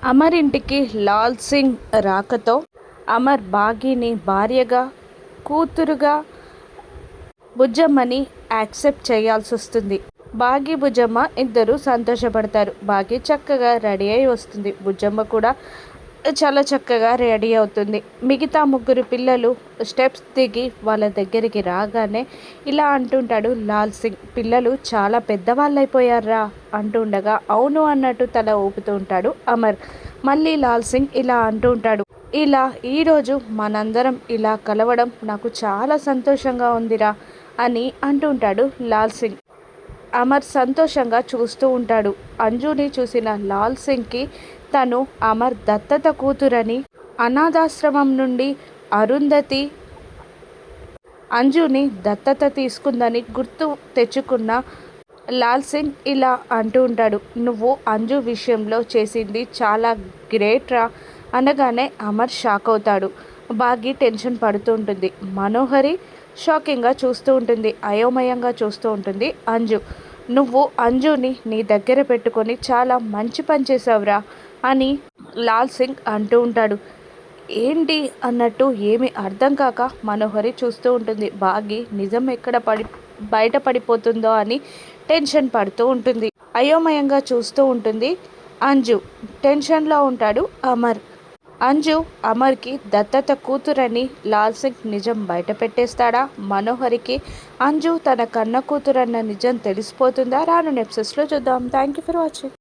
అమర్ ఇంటికి లాల్ సింగ్ రాకతో అమర్ బాగీని భార్యగా, కూతురుగా బుజ్జమ్మని యాక్సెప్ట్ చేయాల్సి వస్తుంది. బాగీ బుజ్జమ్మ ఇద్దరు సంతోషపడతారు. బాగీ చక్కగా రెడీ అయి వస్తుంది. బుజ్జమ్మ కూడా చాలా చక్కగా రెడీ అవుతుంది. మిగతా ముగ్గురు పిల్లలు స్టెప్స్ దిగి వాళ్ళ దగ్గరికి రాగానే ఇలా అంటుంటాడు లాల్ సింగ్, పిల్లలు చాలా పెద్దవాళ్ళు అయిపోయారా అంటుండగా అవును అన్నట్టు తల ఊపుతూ ఉంటాడు అమర్. మళ్ళీ లాల్ సింగ్ ఇలా అంటూ ఉంటాడు, ఇలా ఈరోజు మనందరం ఇలా కలవడం నాకు చాలా సంతోషంగా ఉందిరా అని అంటుంటాడు లాల్ సింగ్. అమర్ సంతోషంగా చూస్తూ ఉంటాడు. అంజుని చూసిన లాల్ సింగ్కి తను అమర్ దత్తత కూతురని, అనాథాశ్రమం నుండి అరుంధతి అంజుని దత్తత తీసుకుందని గుర్తు తెచ్చుకున్న లాల్ సింగ్ ఇలా అంటూ ఉంటాడు, నువ్వు అంజు విషయంలో చేసింది చాలా గ్రేట్ రా అనగానే అమర్ షాక్ అవుతాడు. బాగి టెన్షన్ పడుతూ ఉంటుంది. మనోహరి షాకింగ్గా చూస్తూ ఉంటుంది. అయోమయంగా చూస్తూ ఉంటుంది అంజు. నువ్వు అంజుని నీ దగ్గర పెట్టుకొని చాలా మంచి పని చేసావురా అని లాల్ సింగ్ అంటూ ఉంటాడు. ఏంటి అన్నట్టు ఏమీ అర్థం కాక మనోహరి చూస్తూ ఉంటుంది. బాగి నిజం ఎక్కడ బయటపడిపోతుందో అని టెన్షన్ పడుతూ ఉంటుంది. అయోమయంగా చూస్తూ ఉంటుంది అంజు. టెన్షన్లో ఉంటాడు అమర్. అంజు అమర్కి దత్తత కూతురని లాల్ సింగ్ నిజం బయట పెట్టేస్తాడా? మనోహరికి అంజు తన కన్న కూతురన్న నిజం తెలిసిపోతుందా? రాను ఎపిసోడ్స్లో చూద్దాం. Thank you for watching.